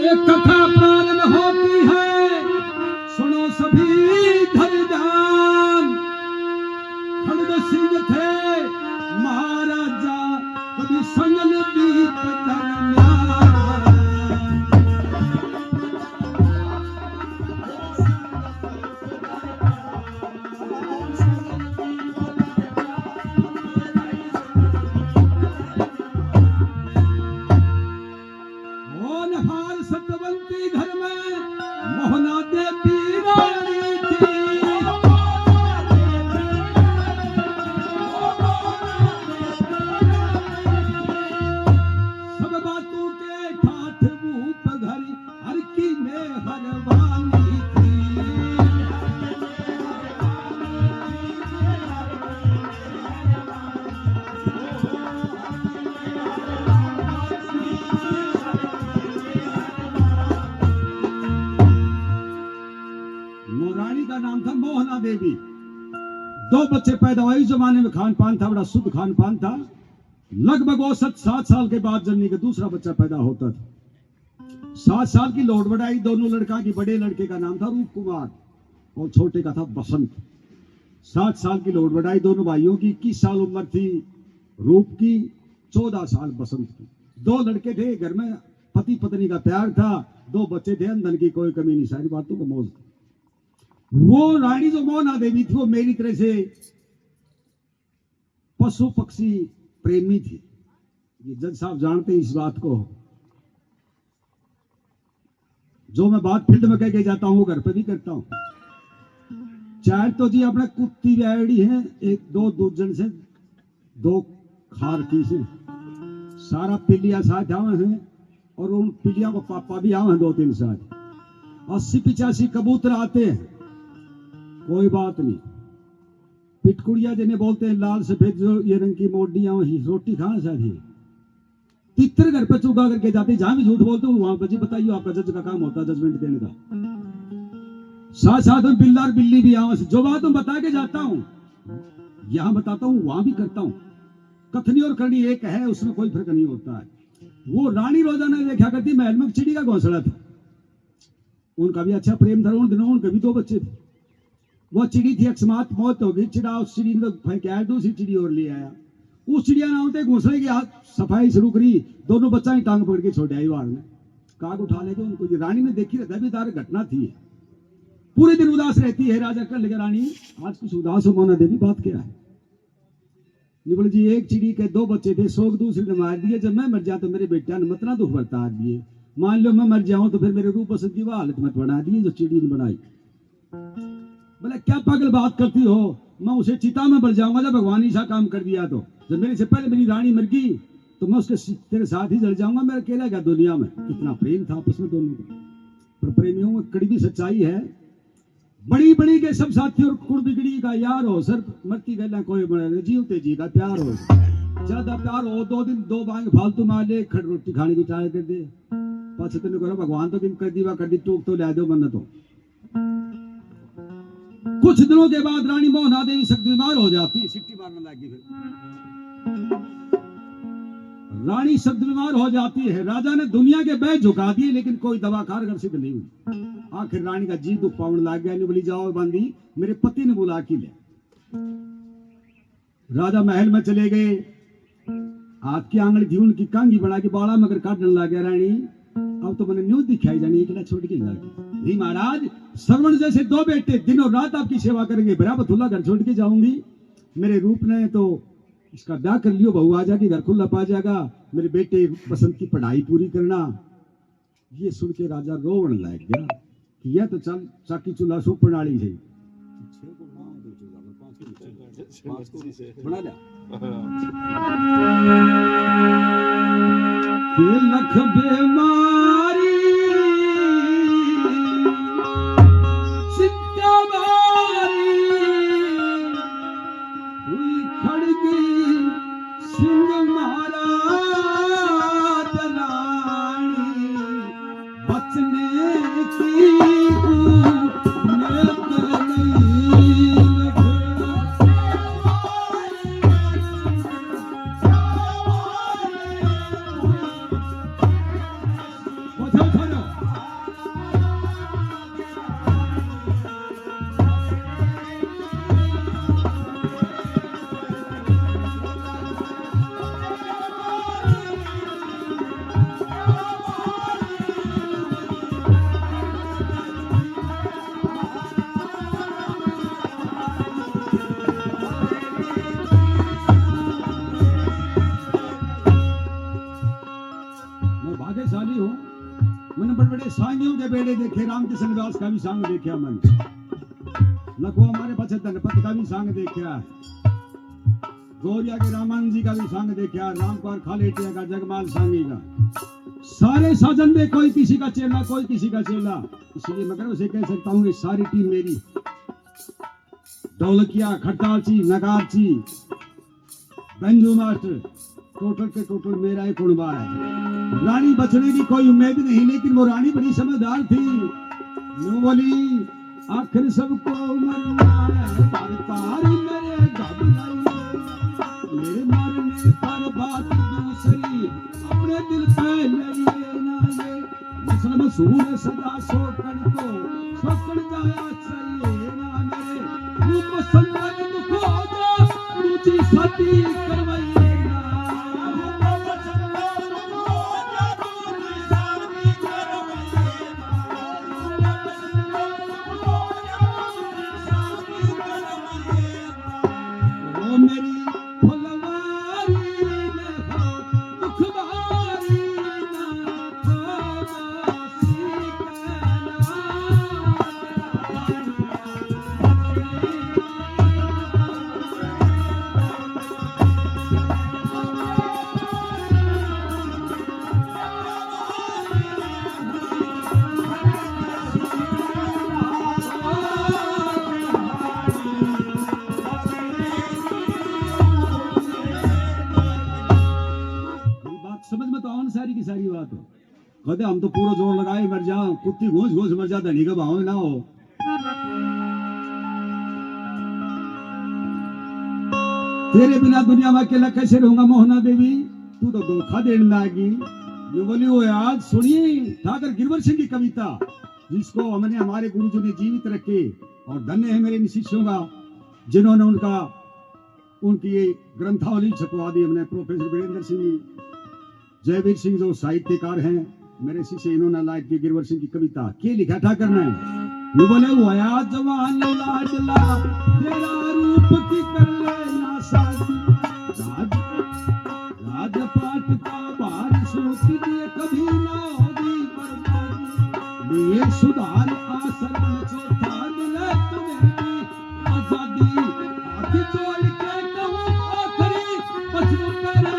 एक कथा प्रारंभ होती है, सुनो सभी धरजान। खड़ग सिंह थे महाराजा, कभी संगल दीप सत्यवंती घर में मोहना देवी रानी थी। सब बातों के ठाठ रूप घरी हर की में हरवानी थी। रानी का नाम था मोहना देवी। 2 बच्चे पैदा हुए। इस जमाने में खान पान था, बड़ा शुद्ध खान पान था। लगभग औसत 7 साल के बाद जननी का दूसरा बच्चा पैदा होता था। 7 साल की लोड बढ़ाई दोनों लड़का की। बड़े लड़के का नाम था रूप कुमार और छोटे का था बसंत। 7 साल की लोड बढ़ाई दोनों भाइयों की। 21 साल उम्र थी रूप की, 14 साल बसंत की। 2 लड़के थे घर में, पति पत्नी का प्यार था। 2 बच्चे थे, धन की कोई कमी नहीं, सारी बातों को मौज थी। वो रानी जो मोहना देवी थी वो मेरी तरह से पशु पक्षी प्रेमी थी। ये जज साहब जानते हैं इस बात को। जो मैं बात फील्ड में कह के जाता हूँ वो घर पे भी करता हूँ। चाहे तो जी अपने कुत्ती व्याड़ी है, 1-2 दूजन से 2 खार की से सारा पिलिया साथ आवे हैं और उन पिलिया को पापा भी आवे हैं 2-3 साथ। 80-85 कबूतर आते हैं, कोई बात नहीं। पिटकुड़िया जिन्हें बोलते हैं, लाल सफेद जो ये रंग की मोडियां रोटी खाना चाहिए। तितर घर पे चुगा करके जाते, जहां भी झूठ बोलते हो वहां पर जी बताइए आपका जज का काम होता है जजमेंट देने का। साथ साथ में बिल्ला और बिल्ली भी आवाज, जो बात मैं बता के जाता हूं यहां बताता हूं वहां भी करता हूं। कथनी और करनी एक है, उसमें कोई फर्क नहीं होता है। वो रानी रोजाना देखा करती महल में चिड़ी का घोंसला था। उनका भी अच्छा प्रेम था। उन दिनों उनके भी 2 बच्चे थे। वो चिड़ी थी, अकस्मात मौत हो गई। चिड़ा उस चिड़ी ने फेंक आया, दूसरी चिड़ी और ले आया। उस चिड़िया ना होते घोंसले की हाथ सफाई शुरू करी, दोनों बच्चा ही टांग पकड़ के छोड़ आई वार ने। काग उठा लेके उनको ये रानी ने देखी रहता भी तार घटना थी। पूरे दिन उदास रहती है। राजा कर लेगा रानी आज कुछ उदास हो। मोहना देवी बात क्या है? ये बोले जी एक चिड़ी के 2 बच्चे थे, शोक दूसरे ने मार दिए। जब मैं मर जाऊं तो मेरे बेटा ने मतना दुख बरता दिए। मान लो मैं मर जाऊं तो फिर मेरे रूप बसंत की हालत मत बना दिए जो चिड़ी ने बनाई। बोले क्या पागल बात करती हो, मैं उसे चिता में बढ़ जाऊंगा जब भगवान ऐसा काम कर दिया तो। जब मेरे से पहले मेरी रानी मर गई तो मैं उसके तेरे साथ ही जल जाऊंगा। मेरा अकेला क्या दुनिया में। कितना प्रेम था आपस में दोनों का। पर प्रेमियों में कड़वी सच्चाई है। बड़ी बड़ी के सब साथी और कुड़ बिगड़ी का यार हो, सर मरती गला कोई बड़े जीवते जी का प्यार हो। ज्यादा प्यार हो 2 दिन 2 बांग फालतू मार ले, खड़ रोटी खाने की ट्राई कर दे। पास तेन करो भगवान तो किम कर दी कर दी, टूक तो ले दो मन तो। कुछ दिनों के बाद रानी मोहना देवी सख्त बीमार हो जाती, सिट्टी मारने लगी। फिर रानी सख्त बीमार हो जाती है। राजा ने दुनिया के बैठ झुका दिए लेकिन कोई दवा कारगर सिद्ध नहीं हुई। आखिर रानी का जी दुख पावन लग गया। बोली जाओ बांधी, मेरे पति ने बुला के ले। राजा महल में चले गए। हाथ की आंगन थी उनकी कांगी बना के बाड़ा मगर काटने लग गया। रानी अब तो मैंने न्यूज दिखाई जानी एक छोड़ के जाएगी। नहीं महाराज, श्रवण जैसे 2 बेटे दिनों रात आपकी सेवा करेंगे, बराबर खुला घर छोड़ के जाऊंगी। मेरे रूप ने तो इसका ब्याह कर लियो, बहू आ जाएगी, घर खुला पा जाएगा। मेरे बेटे बसंत की पढ़ाई पूरी करना। ये सुन के राजा रोवन लग गया कि यह तो चल चाकी चूल्हा सो प्रणाली है। बना लिया लख बीमारी हुई खड़गी सिंह महाराज रानी बचने की भाग्यशाली हूँ, मैंने बड़े बड़े सांगियों के बेड़े देखे, रामकृष्ण व्यास का भी सांग देखा मन, लखो हमारे पास धनपत का भी सांग देखा, गौरिया के रामानंद जी का भी सांग देखा, राम कुमार खालेटिया का, जगमाल सांगी का, सारे साजन में कोई किसी का चेला, कोई किसी का चेला। इसलिए मैं उसे कह सकता हूँ ये सारी टीम मेरी, ढोलकिया, खट्टाची, नगारची, बंजू मास्टर, टोटल के टोटल मेरा ही कुणबा है। रानी बचने की कोई उम्मीद नहीं, लेकिन वो रानी बड़ी समझदार थी। यूं बोली आखिर सबको मरना है, तारी मेरे घबराई, मेरे मरने पर बात दूसरी अपने दिल पे लइए ना ये, मसल मसूर सदा सोकन को सोकन जाया चाहिए ना, मेरे रूप संबंध को जा रुचि साथी करवाइए ना, वो मेरी फुलवारी में हो दुखवारी ना हो समझ में तो आवन सारी की सारी बात हो। कहते हम तो पूरा जोर लगाए मर जाओ, कुत्ती घोष घोष मर जा, धनी का भाव ना हो। तेरे बिना दुनिया में अकेला कैसे रहूंगा मोहना देवी, तू तो धोखा देने लागी। ये बोली वो आज सुनिए ठाकर गिरवर सिंह की कविता, जिसको हमने हमारे गुरुजी ने जीवित रखे, और धन्य है मेरे शिष्यों का जिन्होंने उनकी ये ग्रंथावली छपवा दी। हमने प्रोफेसर वीरेंद्र सिंह, जयवीर सिंह जो साहित्यकार हैं मेरे शिष्य, इन्होंने लाइक की गिरवर सिंह की कविता के लिखा था करना है। ये बोले वो आया जवान लाडला तेरा रूप की कर लेना साथी, राजपाट का बारिश होती है कभी ना होगी बर्बादी, ये सुधार आश्रम चौथा मिले तुम्हें भी आजादी, हाथ जोड़ के कहूं आखिरी पशु कर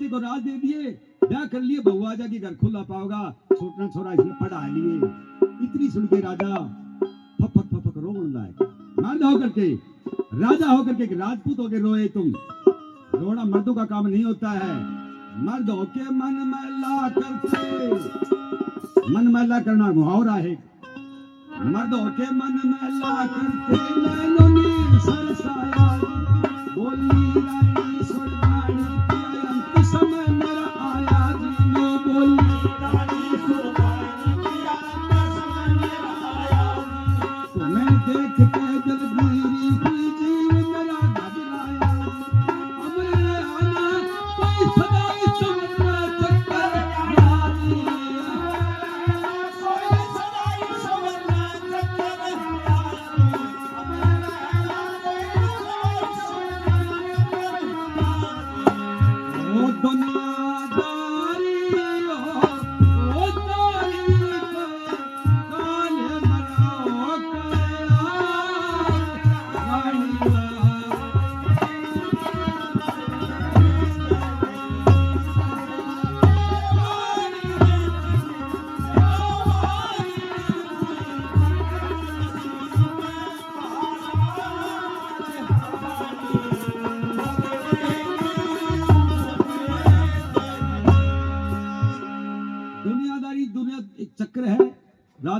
को राज दे दिए, ब्याह कर लिए, बहू आजा की घर खुला पाओगा, छोटा छोरा इसने पढ़ा लिए। इतनी सुन के राजा फपक फपक रोने लगा। मर्द होकर के, राजा होकर के, राजपूत होकर रोए तुम, रोना मर्दों का काम नहीं होता है। मर्द होके मन मैला करते, मन मैला करना मुहावरा है। मर्द होके मन मैला करते, नैनो नीर सरसाया, बोली रानी सुरबानी पिया, अंत समय मेरा आया जीनो, बोली रानी सुरबानी पिया, अंत समय मेरा आया, तुम्हें देख के जलगिरी हुई जीव मेरा घबराया, अमरे आना कोई सदाई सुनना चक्कर यारी, कोई सदाई सुनना चक्कर यारी,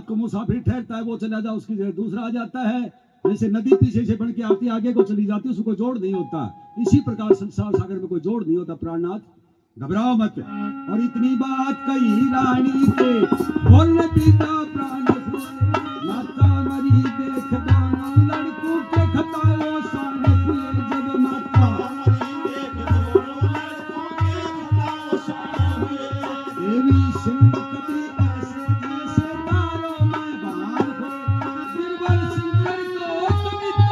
को मुसाफिर ठहरता है, वो चला जाए उसकी जगह दूसरा आ जाता है। जैसे नदी पीछे से बन के आती है, आगे को चली जाती है, उसको जोड़ नहीं होता। इसी प्रकार संसार सागर में कोई जोड़ नहीं होता। प्राणनाथ घबराओ मत। और इतनी बात कही रानी के बोलने पिता प्राण फूले, माता मरी देख दोनों लड़कों के खताओं सान फूले। जब माता देवी सिंह कभी ऐसे जैसे तारों में बाहर हो, बीरबल सिंगर को कविता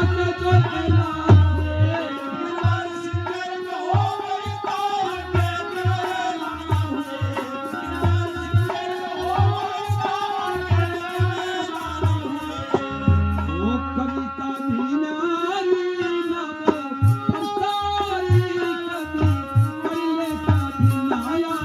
अके जो ऐलान हुए। बीरबल सिंगर को कविता अके जो ऐलान हुए। बीरबल सिंगर को कविता अके जो ऐलान हुए। वो कविता भी नारी ना वो परसारी कभी पहले का भी आया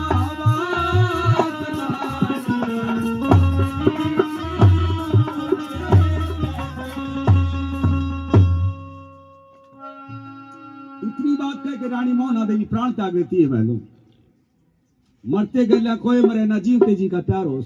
इतनी बात कह के रानी मोहना देवी प्राण त्याग देती है। महलों मरते गला कोई मरे ना जीवते जी का प्यार हो।